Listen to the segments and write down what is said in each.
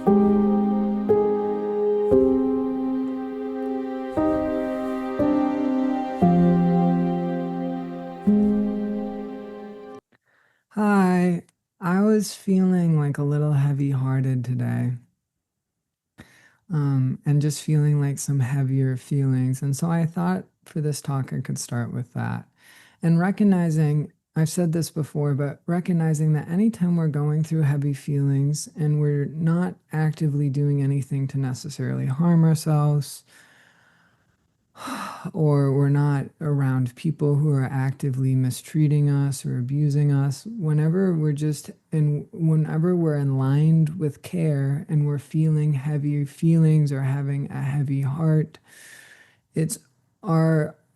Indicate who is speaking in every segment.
Speaker 1: Hi, I was feeling like a little heavy-hearted today, and just feeling like some heavier feelings. And so I thought for this talk I could start with that. And recognizing, I've said this before, but recognizing that anytime we're going through heavy feelings and we're not actively doing anything to necessarily harm ourselves, or we're not around people who are actively mistreating us or abusing us, whenever we're aligned with care and we're feeling heavy feelings or having a heavy heart, it's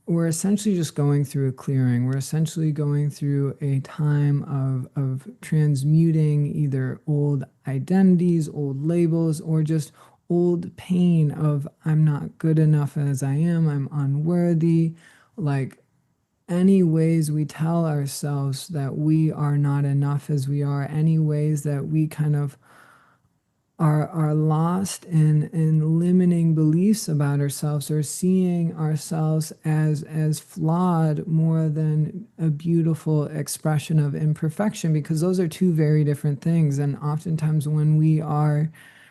Speaker 1: we're essentially just going through a clearing. We're essentially going through a time of transmuting either old identities, old labels, or just old pain of I'm not good enough as I am, I'm unworthy. Like any ways we tell ourselves that we are not enough as we are, any ways that we kind of are lost in limiting beliefs about ourselves or seeing ourselves as flawed more than a beautiful expression of imperfection, because those are two very different things. And oftentimes when we are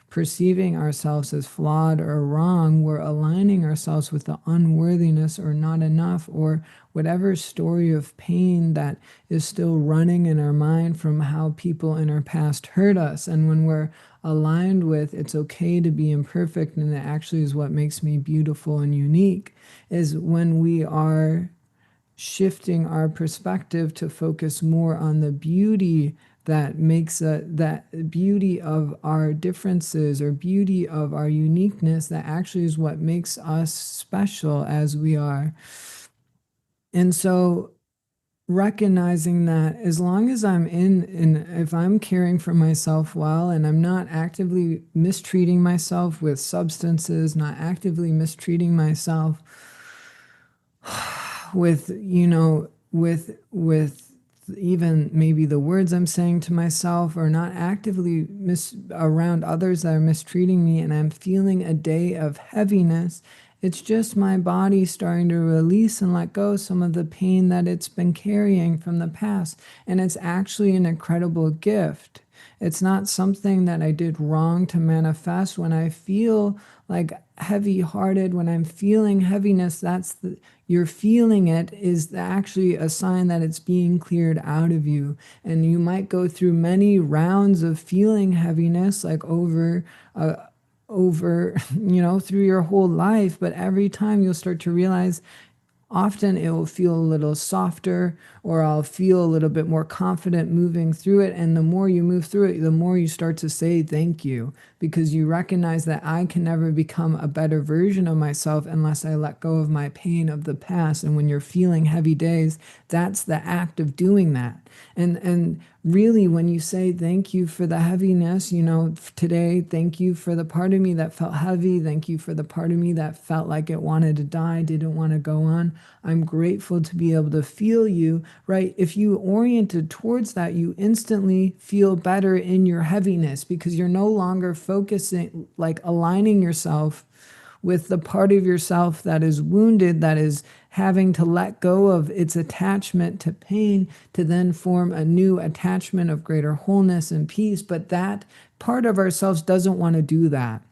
Speaker 1: perceiving ourselves as flawed or wrong, we're aligning ourselves with the unworthiness or not enough or whatever story of pain that is still running in our mind from how people in our past hurt us. And when we're aligned with it's okay to be imperfect and it actually is what makes me beautiful and unique, is when we are shifting our perspective to focus more on the beauty that makes that beauty of our differences or beauty of our uniqueness that actually is what makes us special as we are. And so recognizing that as long as I'm if I'm caring for myself well and I'm not actively mistreating myself with substances, not actively mistreating myself with, with even maybe the words I'm saying to myself, or not actively around others that are mistreating me, and I'm feeling a day of heaviness, it's just my body starting to release and let go some of the pain that it's been carrying from the past. And it's actually an incredible gift. It's not something that I did wrong to manifest. When I feel like heavy hearted, when I'm feeling heaviness, you're feeling it is actually a sign that it's being cleared out of you. And you might go through many rounds of feeling heaviness, like over through your whole life, but every time you'll start to realize often it will feel a little softer, or I'll feel a little bit more confident moving through it. And the more you move through it, the more you start to say thank you, because you recognize that I can never become a better version of myself unless I let go of my pain of the past. And when you're feeling heavy days, that's the act of doing that. And really, when you say thank you for the heaviness, today, thank you for the part of me that felt heavy. Thank you for the part of me that felt like it wanted to die, didn't want to go on. I'm grateful to be able to feel you, right? If you oriented towards that, you instantly feel better in your heaviness, because you're no longer focusing, like aligning yourself with the part of yourself that is wounded, that is having to let go of its attachment to pain to then form a new attachment of greater wholeness and peace. But that part of ourselves doesn't want to do that.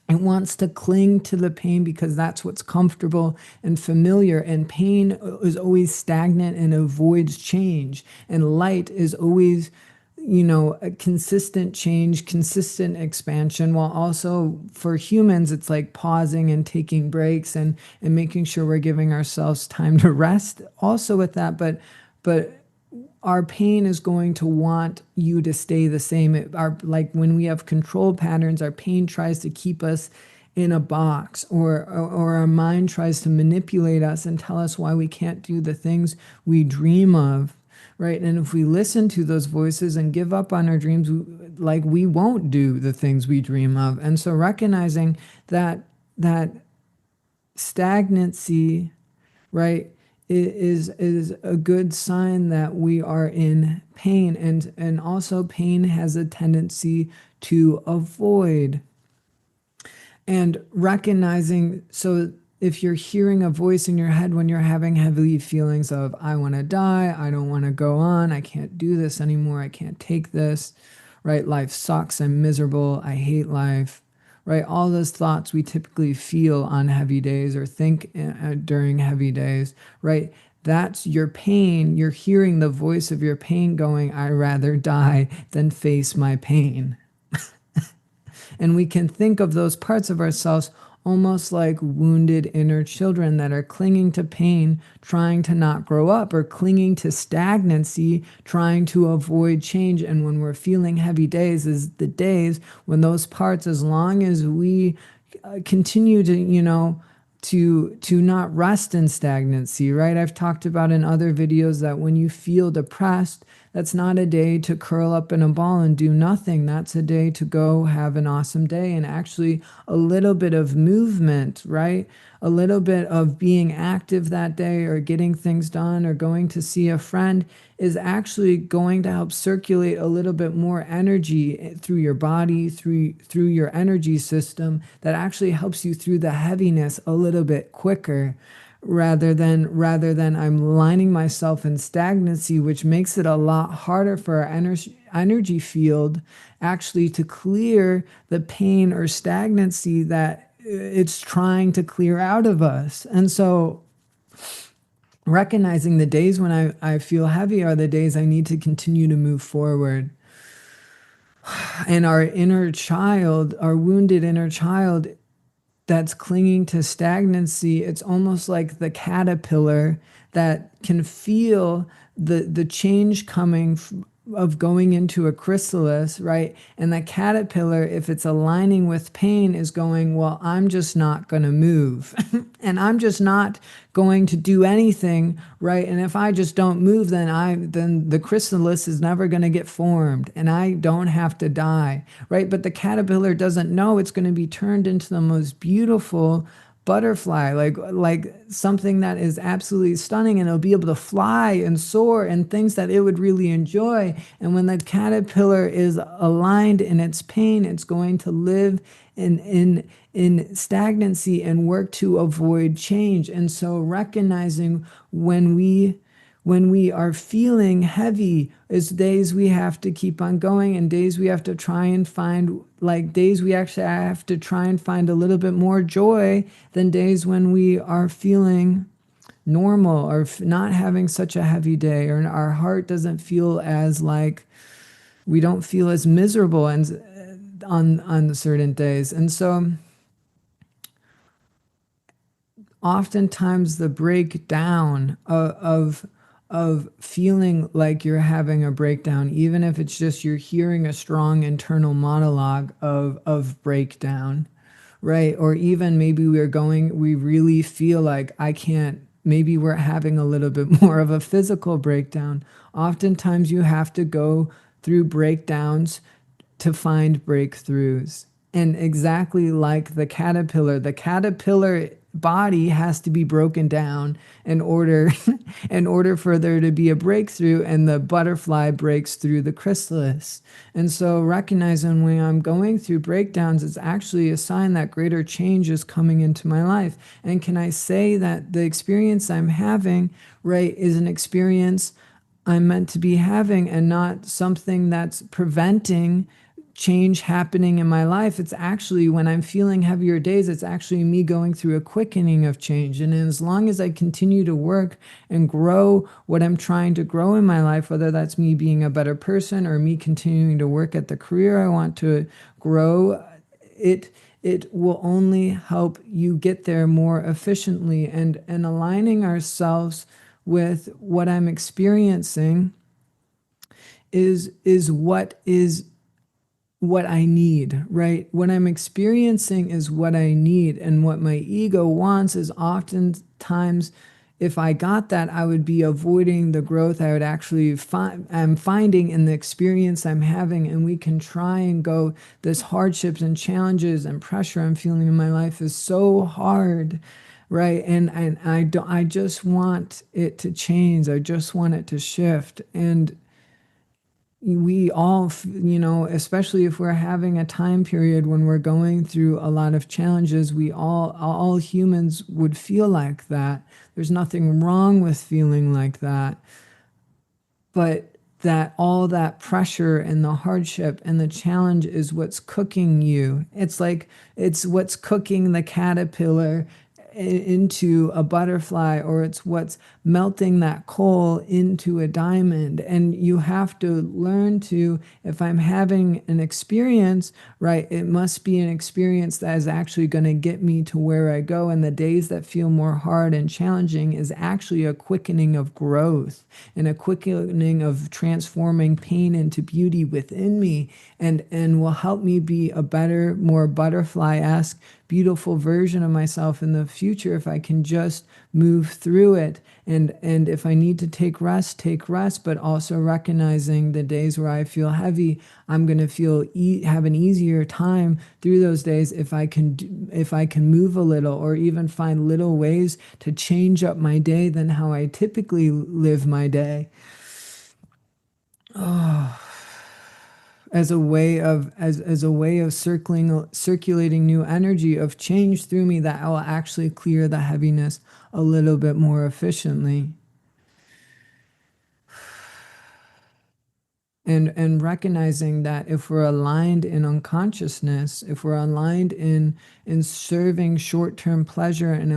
Speaker 1: It wants to cling to the pain because that's what's comfortable and familiar. And pain is always stagnant and avoids change. And light is always, a consistent change, consistent expansion, while also for humans, it's like pausing and taking breaks and making sure we're giving ourselves time to rest also with that. But our pain is going to want you to stay the same. Like when we have control patterns, our pain tries to keep us in a box, or our mind tries to manipulate us and tell us why we can't do the things we dream of, right? And if we listen to those voices and give up on our dreams, we won't do the things we dream of. And so recognizing that stagnancy, right, is a good sign that we are in pain, and also pain has a tendency to avoid. And recognizing, so if you're hearing a voice in your head when you're having heavy feelings of, I want to die, I don't want to go on, I can't do this anymore, I can't take this, right? Life sucks, I'm miserable, I hate life, right? All those thoughts we typically feel on heavy days or think during heavy days, right? That's your pain. You're hearing the voice of your pain going, I'd rather die than face my pain. And we can think of those parts of ourselves almost like wounded inner children that are clinging to pain, trying to not grow up, or clinging to stagnancy, trying to avoid change. And when we're feeling heavy days is the days when those parts, as long as we continue to, to not rest in stagnancy, right? I've talked about in other videos that when you feel depressed, that's not a day to curl up in a ball and do nothing. That's a day to go have an awesome day, and actually a little bit of movement, right? A little bit of being active that day, or getting things done, or going to see a friend is actually going to help circulate a little bit more energy through your body, through your energy system, that actually helps you through the heaviness a little bit quicker, rather than I'm lining myself in stagnancy, which makes it a lot harder for our energy field actually to clear the pain or stagnancy that it's trying to clear out of us. And so recognizing the days when I feel heavy are the days I need to continue to move forward. And our inner child, our wounded inner child, that's clinging to stagnancy, it's almost like the caterpillar that can feel the change coming of going into a chrysalis, right? And the caterpillar, if it's aligning with pain, is going, well, I'm just not going to move. And I'm just not going to do anything, right? And if I just don't move, then the chrysalis is never going to get formed, and I don't have to die, right? But the caterpillar doesn't know it's going to be turned into the most beautiful butterfly, like something that is absolutely stunning, and it'll be able to fly and soar and things that it would really enjoy. And when the caterpillar is aligned in its pain, it's going to live in stagnancy and work to avoid change. And so recognizing when we are feeling heavy is days we have to keep on going, and days we have to try and find, like days we actually have to try and find a little bit more joy than days when we are feeling normal, or not having such a heavy day, or our heart doesn't feel as like, we don't feel as miserable and on certain days. And so oftentimes the breakdown of feeling like you're having a breakdown, even if it's just you're hearing a strong internal monologue of breakdown, right? Or even maybe we really feel like I can't, maybe we're having a little bit more of a physical breakdown. Oftentimes you have to go through breakdowns to find breakthroughs. And exactly like the caterpillar body has to be broken down in order for there to be a breakthrough, and the butterfly breaks through the chrysalis. And so recognizing when I'm going through breakdowns, it's actually a sign that greater change is coming into my life. And can I say that the experience I'm having, right, is an experience I'm meant to be having, and not something that's preventing change happening in my life? It's actually, when I'm feeling heavier days, it's actually me going through a quickening of change. And as long as I continue to work and grow what I'm trying to grow in my life, whether that's me being a better person or me continuing to work at the career I want to grow, it will only help you get there more efficiently. And aligning ourselves with what I'm experiencing is what I need, right? What I'm experiencing is what I need. And what my ego wants is oftentimes, if I got that, I would be avoiding the growth I would actually I'm finding in the experience I'm having. And we can try and go, this hardships and challenges and pressure I'm feeling in my life is so hard. right? And I don't, I just want it to change. I just want it to shift. And we all, especially if we're having a time period when we're going through a lot of challenges, we all humans would feel like that. There's nothing wrong with feeling like that, but that all that pressure and the hardship and the challenge is what's cooking you. It's like it's what's cooking the caterpillar into a butterfly, or it's what's melting that coal into a diamond. And you have to learn to, if I'm having an experience, right, it must be an experience that is actually going to get me to where I go. And the days that feel more hard and challenging is actually a quickening of growth and a quickening of transforming pain into beauty within me, and will help me be a better, more butterfly-esque, beautiful version of myself in the future if I can just move through it. And if I need to take rest, but also recognizing the days where I feel heavy, I'm going to have an easier time through those days if I can move a little, or even find little ways to change up my day than how I typically live my day, as a way of as a way of circulating new energy of change through me that will actually clear the heaviness a little bit more efficiently. And recognizing that if we're aligned in unconsciousness, if we're aligned in serving short-term pleasure and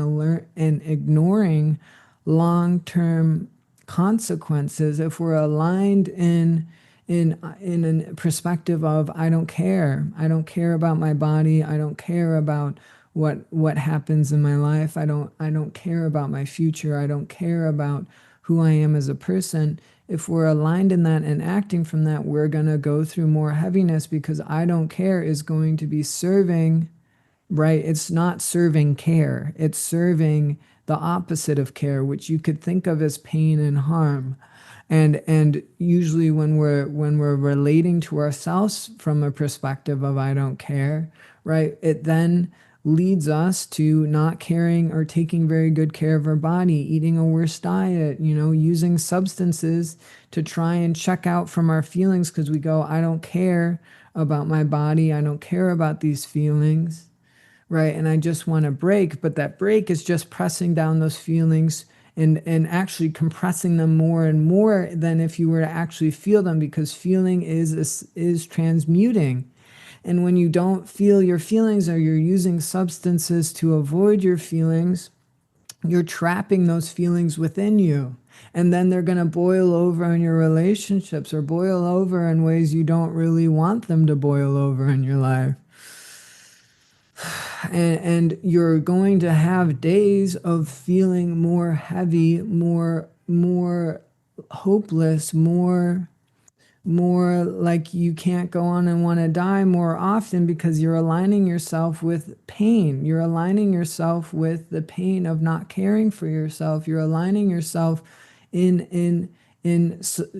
Speaker 1: and ignoring long-term consequences, if we're aligned in a perspective of I don't care about my body, I don't care about what happens in my life, I don't care about my future, I don't care about who I am as a person. If we're aligned in that and acting from that, we're going to go through more heaviness, because I don't care is going to be serving, right? It's not serving care, it's serving the opposite of care, which you could think of as pain and harm. And usually when we're relating to ourselves from a perspective of I don't care, right, it then leads us to not caring or taking very good care of our body, eating a worse diet, using substances to try and check out from our feelings, because we go, I don't care about my body, I don't care about these feelings, right? And I just want to break, but that break is just pressing down those feelings and actually compressing them more and more than if you were to actually feel them, because feeling is transmuting. And when you don't feel your feelings, or you're using substances to avoid your feelings, you're trapping those feelings within you. And then they're going to boil over in your relationships, or boil over in ways you don't really want them to boil over in your life. And you're going to have days of feeling more heavy, more hopeless, more like you can't go on and want to die more often, because you're aligning yourself with pain. You're aligning yourself with the pain of not caring for yourself. You're aligning yourself in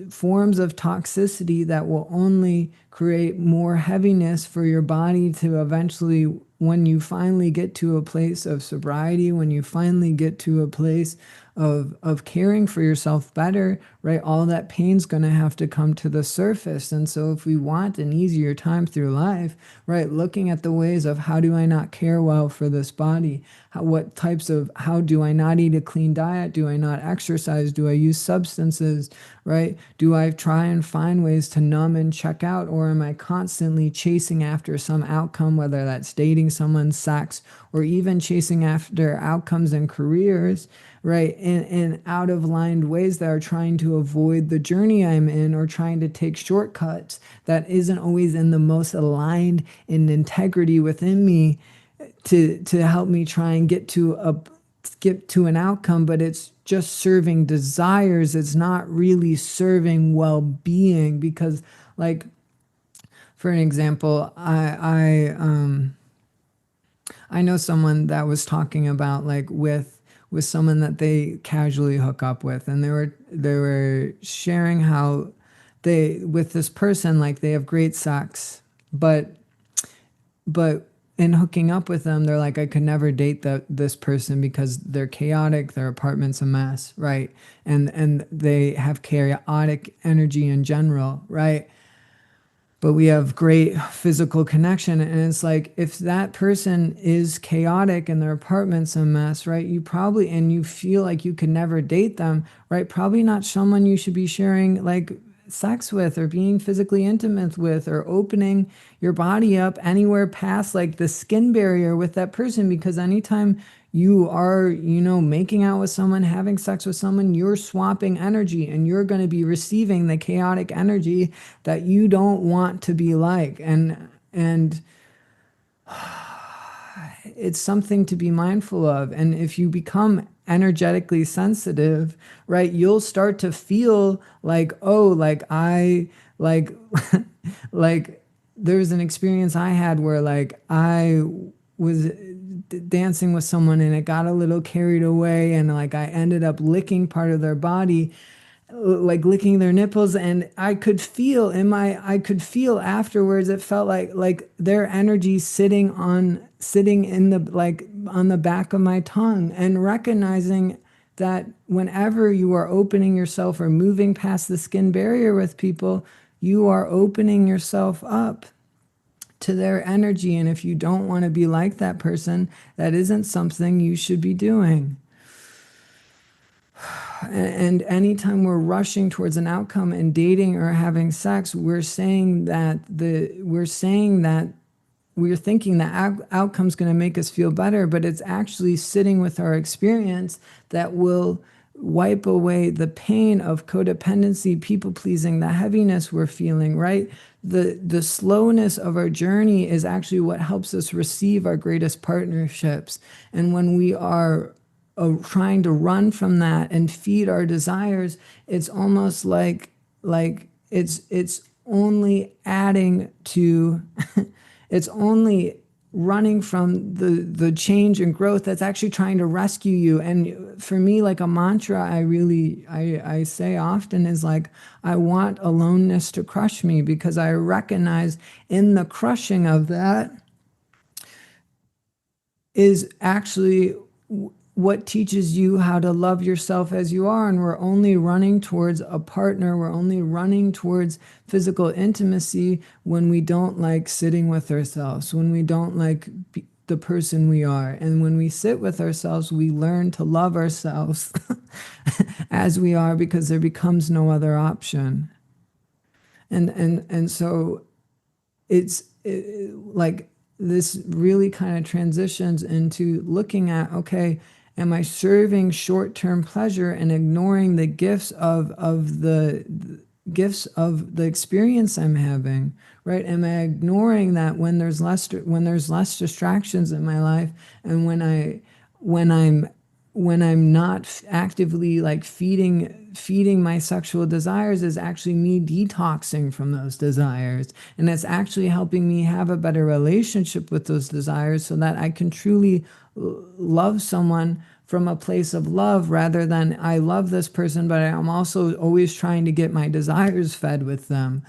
Speaker 1: forms of toxicity that will only create more heaviness for your body, to eventually, when you finally get to a place of sobriety, when you finally get to a place of caring for yourself better, right, all that pain's going to have to come to the surface. And so if we want an easier time through life, right, looking at the ways of how do I not care well for this body, how do I not eat a clean diet, do I not exercise, do I use substances, right, do I try and find ways to numb and check out, or am I constantly chasing after some outcome, whether that's dating someone, sex, or even chasing after outcomes in careers, right, in out of line ways that are trying to avoid the journey I'm in, or trying to take shortcuts that isn't always in the most aligned in integrity within me, to help me try and get to an outcome, but it's just serving desires. It's not really serving well-being, because, like, for an example, I know someone that was talking about, like, with someone that they casually hook up with, and they were sharing how with this person, like, they have great sex, but in hooking up with them, they're like, I could never date this person because they're chaotic, their apartment's a mess, right? And they have chaotic energy in general, right? But we have great physical connection. And it's like, if that person is chaotic and their apartment's a mess, right? You probably, and you feel like you could never date them, right? Probably not someone you should be sharing like sex with or being physically intimate with or opening your body up anywhere past like the skin barrier with that person. Because anytime you are, making out with someone, having sex with someone, you're swapping energy and you're going to be receiving the chaotic energy that you don't want to be like. And it's something to be mindful of. And if you become energetically sensitive, right, you'll start to feel like, oh, like like, like there's an experience I had where like I was dancing with someone and it got a little carried away and like I ended up licking part of their body, like licking their nipples, and I could feel afterwards, it felt like their energy sitting in the like on the back of my tongue, and recognizing that whenever you are opening yourself or moving past the skin barrier with people, you are opening yourself up to their energy. And if you don't want to be like that person, that isn't something you should be doing. And anytime we're rushing towards an outcome in dating or having sex, we're saying that we're thinking that outcome's going to make us feel better, but it's actually sitting with our experience that will wipe away the pain of codependency, people pleasing, the heaviness we're feeling, right? The slowness of our journey is actually what helps us receive our greatest partnerships. And when we are trying to run from that and feed our desires, it's almost like it's only adding to it's only running from the change and growth that's actually trying to rescue you. And for me, like a mantra I say often is like, I want aloneness to crush me, because I recognize in the crushing of that is actually what teaches you how to love yourself as you are. And we're only running towards a partner, we're only running towards physical intimacy when we don't like sitting with ourselves, when we don't like the person we are. And when we sit with ourselves, we learn to love ourselves as we are, because there becomes no other option. And so like this really kind of transitions into looking at, okay, am I serving short-term pleasure and ignoring the gifts of the gifts of the experience I'm having, right? Am I ignoring that when there's less distractions in my life, and when I'm when I'm not actively like feeding my sexual desires, is actually me detoxing from those desires, and it's actually helping me have a better relationship with those desires, so that I can truly love someone from a place of love, rather than I love this person but I'm also always trying to get my desires fed with them,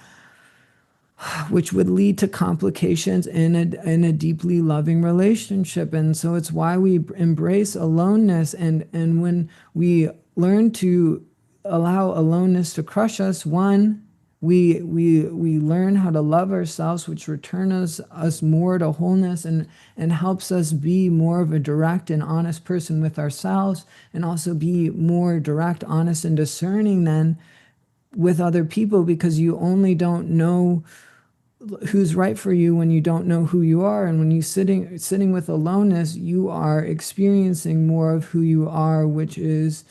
Speaker 1: which would lead to complications in a deeply loving relationship. And so it's why we embrace aloneness. And when we learn to allow aloneness to crush us, one, we learn how to love ourselves, which returns us more to wholeness, and helps us be more of a direct and honest person with ourselves, and also be more direct, honest, and discerning then with other people, because you only don't know who's right for you when you don't know who you are. And when you sitting with aloneness, you are experiencing more of who you are, which is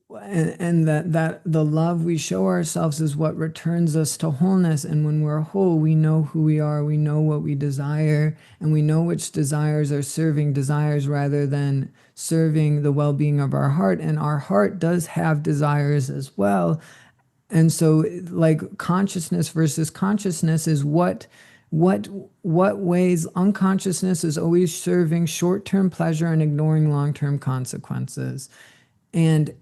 Speaker 1: and that the love we show ourselves is what returns us to wholeness. And when we're whole, we know who we are, we know what we desire, and we know which desires are serving desires rather than serving the well-being of our heart. And our heart does have desires as well. And so like consciousness versus consciousness is what ways. Unconsciousness is always serving short-term pleasure and ignoring long-term consequences. And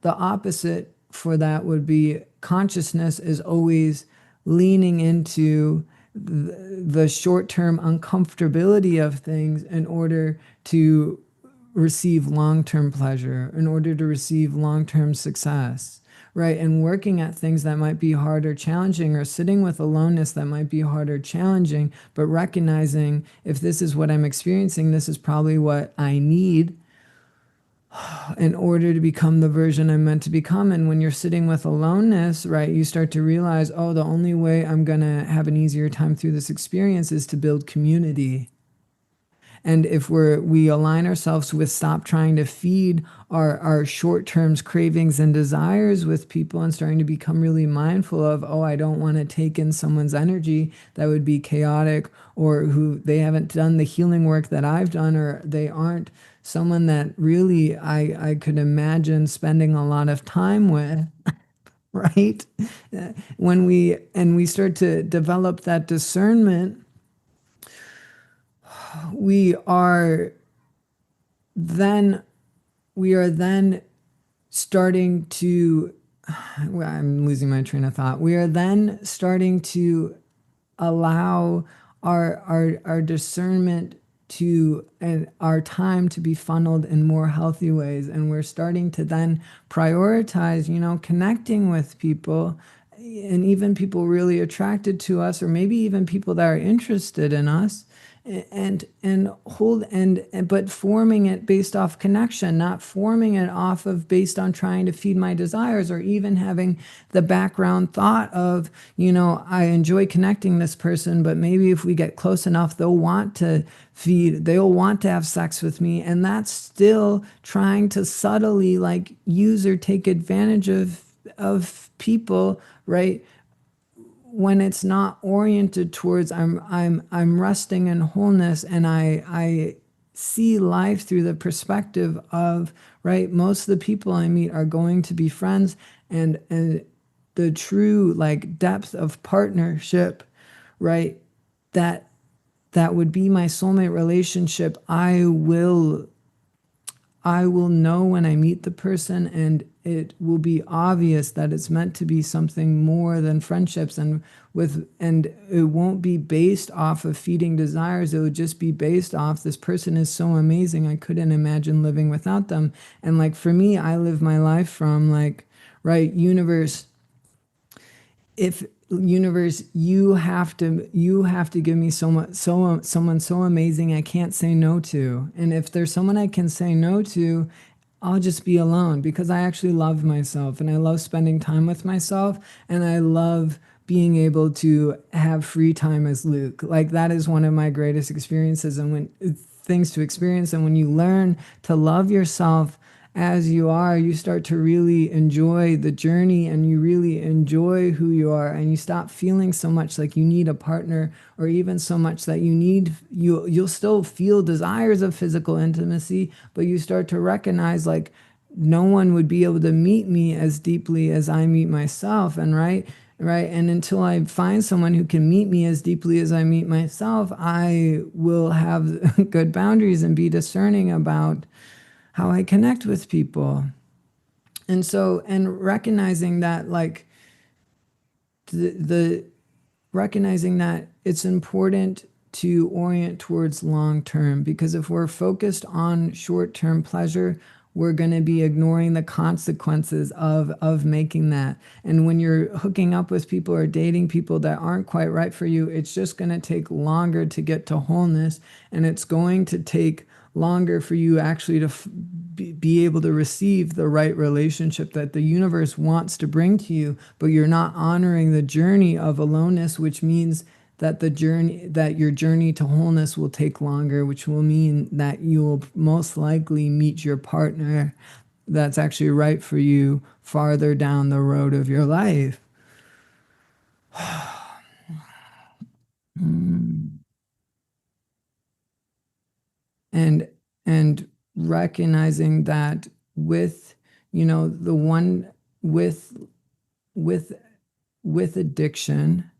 Speaker 1: the opposite for that would be consciousness is always leaning into the short-term uncomfortability of things in order to receive long-term pleasure, in order to receive long-term success, right? And working at things that might be hard or challenging, or sitting with aloneness that might be hard or challenging, but recognizing if this is what I'm experiencing, this is probably what I need in order to become the version I'm meant to become. And when you're sitting with aloneness, right, you start to realize, oh, the only way I'm going to have an easier time through this experience is to build community. And if we align ourselves with stop trying to feed our short-term cravings and desires with people, and starting to become really mindful of, oh, I don't want to take in someone's energy that would be chaotic, or who they haven't done the healing work that I've done, or they aren't someone that really I could imagine spending a lot of time with, right? When we start to develop that discernment, we are then we are then starting to, I'm losing my train of thought. We are then starting to allow our discernment to, and our time to be funneled in more healthy ways. And we're starting to then prioritize, connecting with people, and even people really attracted to us, or maybe even people that are interested in us, and hold and but forming it based off connection, not forming it off of based on trying to feed my desires, or even having the background thought of, I enjoy connecting this person, but maybe if we get close enough, they'll want to have sex with me. And that's still trying to subtly like use or take advantage of people, right? When it's not oriented towards, I'm resting in wholeness, and I see life through the perspective of, right, most of the people I meet are going to be friends, and the true like depth of partnership, right, that would be my soulmate relationship, I will know when I meet the person, and it will be obvious that it's meant to be something more than friendships. And it won't be based off of feeding desires. It would just be based off, this person is so amazing, I couldn't imagine living without them. And like for me, I live my life from like, right, universe, if universe, you have to give me someone so amazing I can't say no to. And if there's someone I can say no to, I'll just be alone, because I actually love myself, and I love spending time with myself, and I love being able to have free time as Luke. Like that is one of my greatest experiences, and when things to experience. And when you learn to love yourself as you are, you start to really enjoy the journey, and you really enjoy who you are, and you stop feeling so much like you need a partner, or even so much that you'll still feel desires of physical intimacy, but you start to recognize like no one would be able to meet me as deeply as I meet myself. And right, and until I find someone who can meet me as deeply as I meet myself, I will have good boundaries and be discerning about how I connect with people. And so, and recognizing that like the recognizing that it's important to orient towards long term, because if we're focused on short term pleasure, we're going to be ignoring the consequences of making that. And when you're hooking up with people or dating people that aren't quite right for you, it's just going to take longer to get to wholeness, and it's going to take longer for you actually to be able to receive the right relationship that the universe wants to bring to you. But you're not honoring the journey of aloneness, which means that your journey to wholeness will take longer, which will mean that you will most likely meet your partner that's actually right for you farther down the road of your life. and and recognizing that with, the one with with addiction,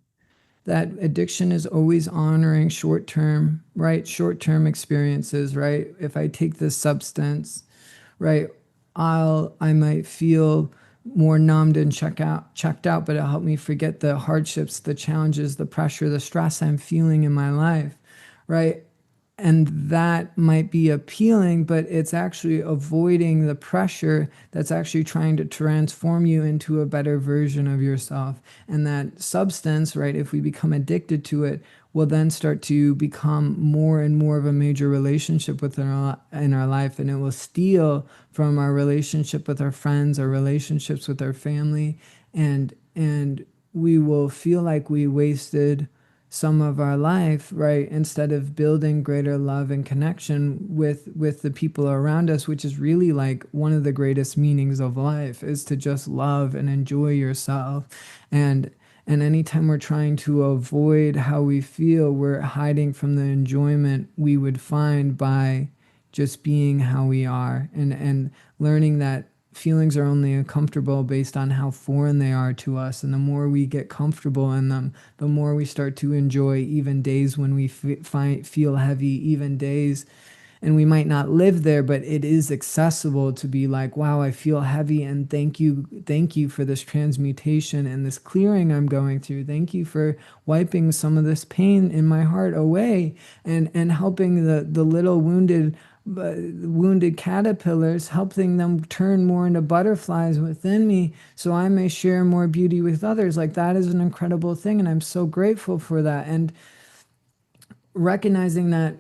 Speaker 1: that addiction is always honoring short term, right? Short term experiences, right? If I take this substance, right, I might feel more numbed and checked out, but it helped me forget the hardships, the challenges, the pressure, the stress I'm feeling in my life, right? And that might be appealing, but it's actually avoiding the pressure that's actually trying to transform you into a better version of yourself. And that substance, right, if we become addicted to it, will then start to become more and more of a major relationship in our life. And it will steal from our relationship with our friends, our relationships with our family. And we will feel like we wasted some of our life, right, instead of building greater love and connection with the people around us, which is really like one of the greatest meanings of life, is to just love and enjoy yourself. And anytime we're trying to avoid how we feel, we're hiding from the enjoyment we would find by just being how we are, and learning that feelings are only comfortable based on how foreign they are to us. And the more we get comfortable in them, the more we start to enjoy even days when we feel heavy, even days, and we might not live there, but it is accessible to be like, wow, I feel heavy, and thank you for this transmutation and this clearing I'm going through. Thank you for wiping some of this pain in my heart away, and helping the little wounded caterpillars, helping them turn more into butterflies within me, so I may share more beauty with others. Like, that is an incredible thing, and I'm so grateful for that. And recognizing that,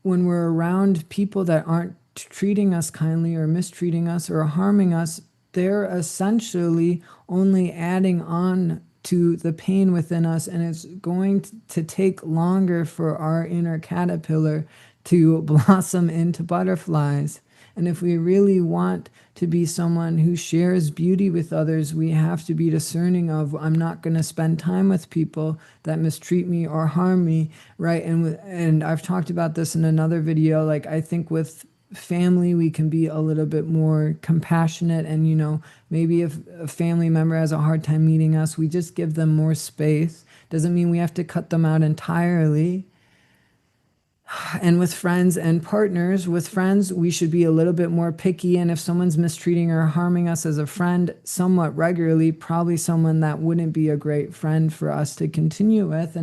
Speaker 1: when we're around people that aren't treating us kindly or mistreating us or harming us, they're essentially only adding on to the pain within us, and it's going to take longer for our inner caterpillar to blossom into butterflies. And if we really want to be someone who shares beauty with others, we have to be discerning of, I'm not going to spend time with people that mistreat me or harm me, right? And I've talked about this in another video. Like, I think with family, we can be a little bit more compassionate, and maybe if a family member has a hard time meeting us, we just give them more space. Doesn't mean we have to cut them out entirely. And with friends and partners, with friends, we should be a little bit more picky. And if someone's mistreating or harming us as a friend somewhat regularly, probably someone that wouldn't be a great friend for us to continue with.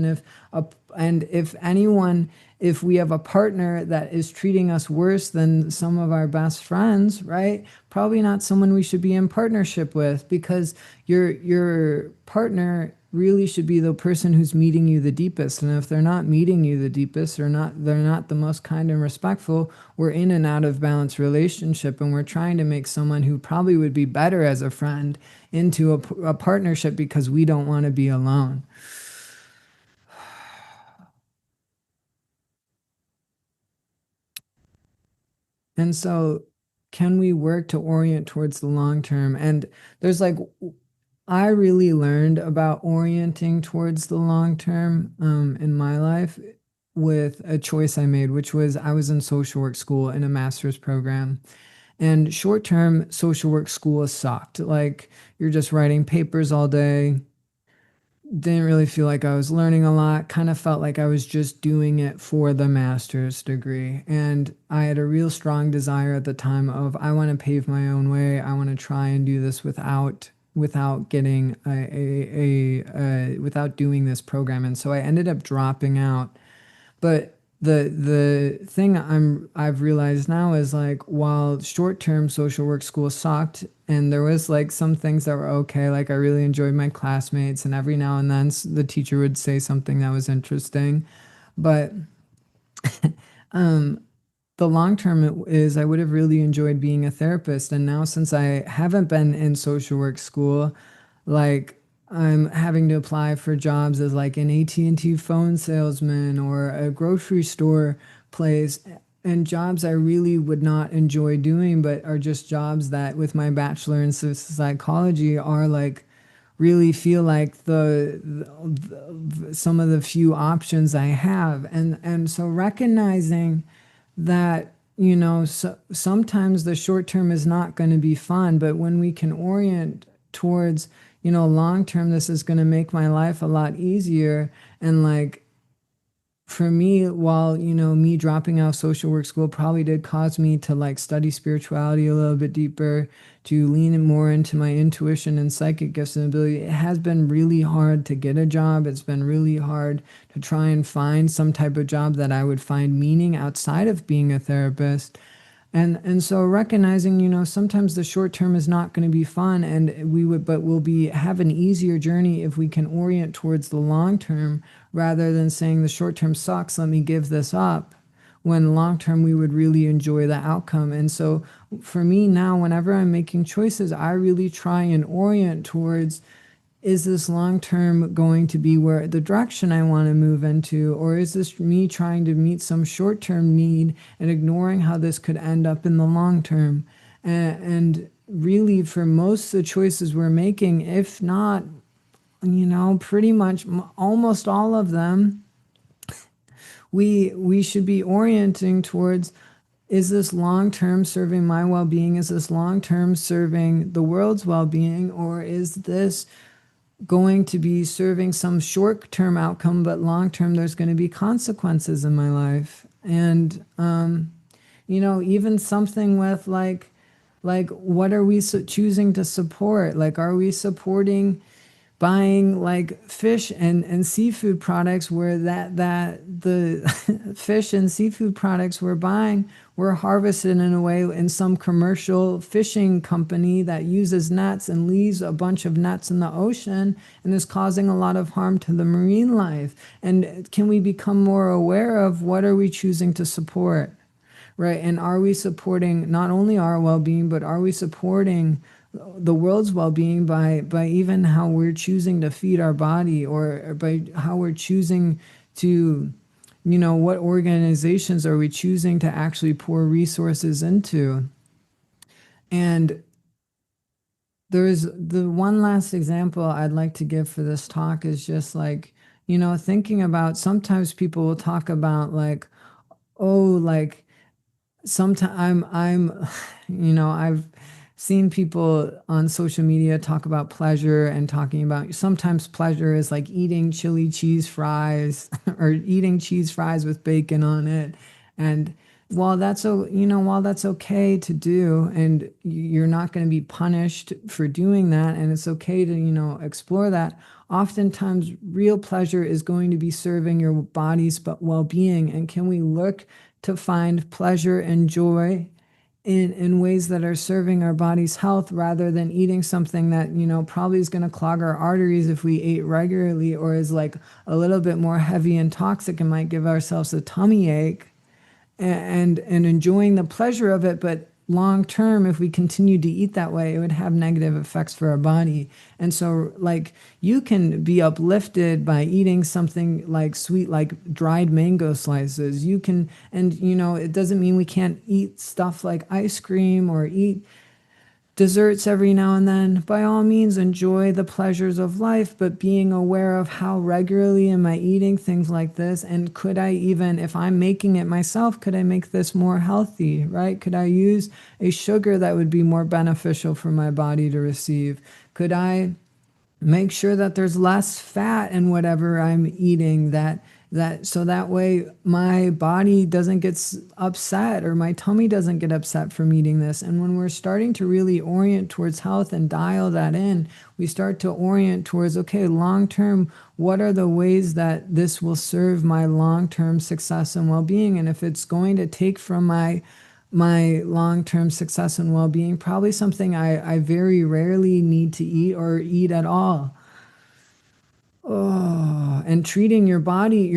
Speaker 1: If we have a partner that is treating us worse than some of our best friends, right? Probably not someone we should be in partnership with, because your partner really should be the person who's meeting you the deepest. And if they're not meeting you the deepest, or they're not the most kind and respectful, we're in an out of balance relationship, and we're trying to make someone who probably would be better as a friend into a partnership because we don't want to be alone. And so, can we work to orient towards the long term? And there's like, I really learned about orienting towards the long term in my life with a choice I made, which was, I was in social work school in a master's program. And short term social work school sucked. Like, you're just writing papers all day. Didn't really feel like I was learning a lot. Kind of felt like I was just doing it for the master's degree. And I had a real strong desire at the time of, I want to pave my own way. I want to try and do this without getting without doing this program. And so I ended up dropping out. But the thing I've realized now is, like, while short-term social work school sucked, and there was like some things that were okay, like I really enjoyed my classmates, and every now and then the teacher would say something that was interesting, but the long term is, I would have really enjoyed being a therapist. And now, since I haven't been in social work school, like, I'm having to apply for jobs as like an AT&T phone salesman or a grocery store place, and jobs I really would not enjoy doing, but are just jobs that, with my bachelor in psychology, are like, really feel like some of the few options I have. And so recognizing that, sometimes the short term is not going to be fun, but when we can orient towards, long term, this is going to make my life a lot easier. And like, for me, while, me dropping out of social work school probably did cause me to like study spirituality a little bit deeper, to lean in more into my intuition and psychic gifts and ability, it has been really hard to get a job. It's been really hard to try and find some type of job that I would find meaning outside of being a therapist. And so recognizing, sometimes the short term is not going to be fun, and but we'll have an easier journey if we can orient towards the long term, rather than saying the short term sucks, let me give this up, when long term we would really enjoy the outcome. And so for me now, whenever I'm making choices, I really try and orient towards, is this long term going to be where the direction I want to move into, or is this me trying to meet some short term need and ignoring how this could end up in the long term? And really, for most of the choices we're making, if not, pretty much almost all of them, we should be orienting towards, is this long term serving my well being? Is this long term serving the world's well being? Or is this going to be serving some short term outcome, but long term there's going to be consequences in my life? And even something with like what are we choosing to support? Like, are we supporting buying like fish and seafood products, where that the fish and seafood products we're buying were harvested in a way in some commercial fishing company that uses nets and leaves a bunch of nets in the ocean and is causing a lot of harm to the marine life? And can we become more aware of what are we choosing to support? Right? And are we supporting not only our well-being, but are we supporting the world's well-being by even how we're choosing to feed our body, or by how we're choosing to, what organizations are we choosing to actually pour resources into? And there's the one last example I'd like to give for this talk is just like, thinking about, sometimes people will talk about like, oh, like, sometimes I'm I've seen people on social media talk about pleasure, and talking about sometimes pleasure is like eating chili cheese fries or eating cheese fries with bacon on it. And while that's okay to do, and you're not going to be punished for doing that, and it's okay to, explore that, oftentimes real pleasure is going to be serving your body's well-being. And can we look to find pleasure and joy in ways that are serving our body's health, rather than eating something that, probably is going to clog our arteries if we ate regularly, or is like a little bit more heavy and toxic and might give ourselves a tummy ache, and enjoying the pleasure of it, but long term, if we continue to eat that way, it would have negative effects for our body. And so, like, you can be uplifted by eating something like sweet, like dried mango slices. You can, and it doesn't mean we can't eat stuff like ice cream or eat desserts every now and then. By all means, enjoy the pleasures of life, but being aware of how regularly am I eating things like this, and could I even, if I'm making it myself, could I make this more healthy, right? Could I use a sugar that would be more beneficial for my body to receive? Could I make sure that there's less fat in whatever I'm eating, that so that way my body doesn't get upset, or my tummy doesn't get upset from eating this? And when we're starting to really orient towards health and dial that in, we start to orient towards, okay, long term, what are the ways that this will serve my long term success and well-being? And if it's going to take from my long-term success and well-being, probably something I very rarely need to eat, or eat at all. Oh, and treating your body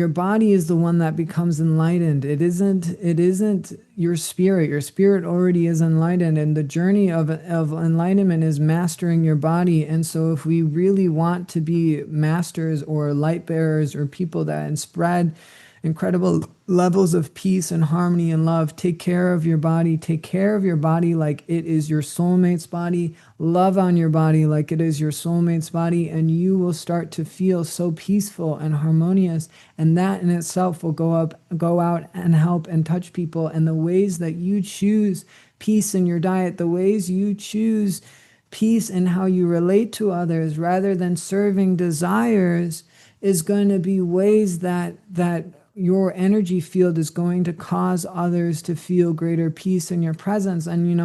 Speaker 1: is the one that becomes enlightened. It isn't your spirit. Your spirit already is enlightened, and the journey of enlightenment is mastering your body. And so if we really want to be masters or light bearers, or people that spread incredible levels of peace and harmony and love, take care of your body. Take care of your body like it is your soulmate's body. Love on your body like it is your soulmate's body, and you will start to feel so peaceful and harmonious. And that in itself will go out and help and touch people. And the ways that you choose peace in your diet, the ways you choose peace in how you relate to others, rather than serving desires, is going to be ways that your energy field is going to cause others to feel greater peace in your presence. And,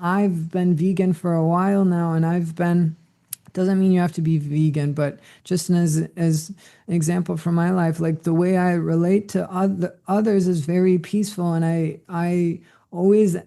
Speaker 1: I've been vegan for a while now, and doesn't mean you have to be vegan, but just as an example from my life, like the way I relate to others is very peaceful, and I always,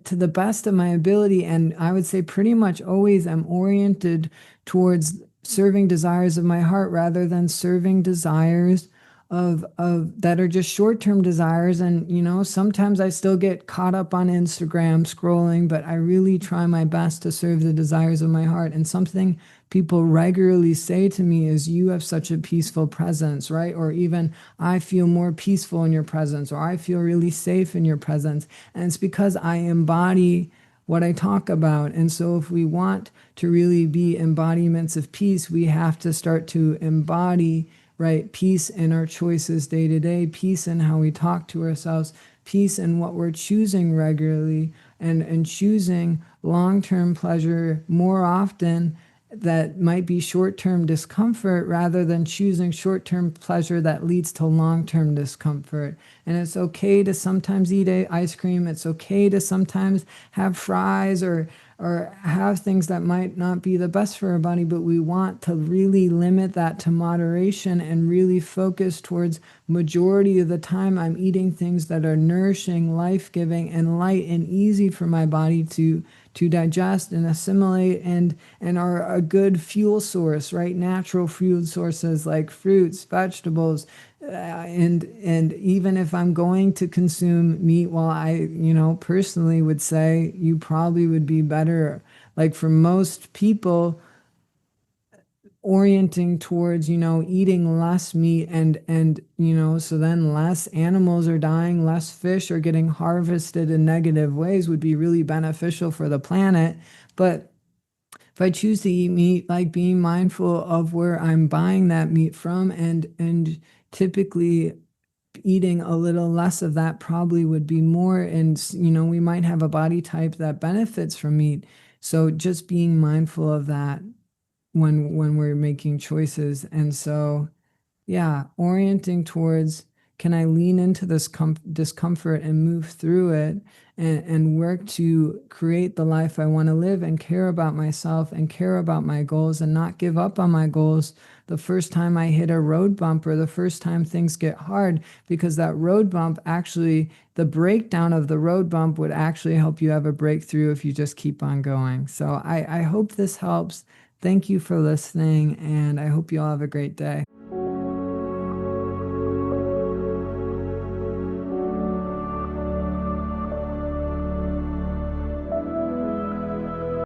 Speaker 1: to the best of my ability, and I would say pretty much always, I'm oriented towards serving desires of my heart rather than serving desires of that are just short-term desires. And sometimes I still get caught up on Instagram scrolling, but I really try my best to serve the desires of my heart. And something people regularly say to me is, you have such a peaceful presence, right? Or even, I feel more peaceful in your presence, or I feel really safe in your presence. And it's because I embody what I talk about. And so if we want to really be embodiments of peace, we have to start to embody, right, peace in our choices day to day, peace in how we talk to ourselves, peace in what we're choosing regularly, and choosing long-term pleasure more often that might be short-term discomfort, rather than choosing short-term pleasure that leads to long-term discomfort. And it's okay to sometimes eat ice cream. It's okay to sometimes have fries, or have things that might not be the best for our body, but we want to really limit that to moderation and really focus towards, majority of the time, I'm eating things that are nourishing, life-giving, and light and easy for my body to digest and assimilate, and are a good fuel source, right? Natural fuel sources like fruits, vegetables, and even if I'm going to consume meat, well, I, personally would say you probably would be better, like for most people, orienting towards, eating less meat, and so then less animals are dying, less fish are getting harvested in negative ways, would be really beneficial for the planet. But if I choose to eat meat, like being mindful of where I'm buying that meat from, and typically eating a little less of that probably would be more. And we might have a body type that benefits from meat. So just being mindful of that when we're making choices. And so, yeah, orienting towards, can I lean into this discomfort and move through it, and work to create the life I want to live, and care about myself and care about my goals, and not give up on my goals the first time I hit a road bump, or the first time things get hard, because that road bump, actually, the breakdown of the road bump would actually help you have a breakthrough if you just keep on going. So I hope this helps. Thank you for listening, and I hope you all have a great day.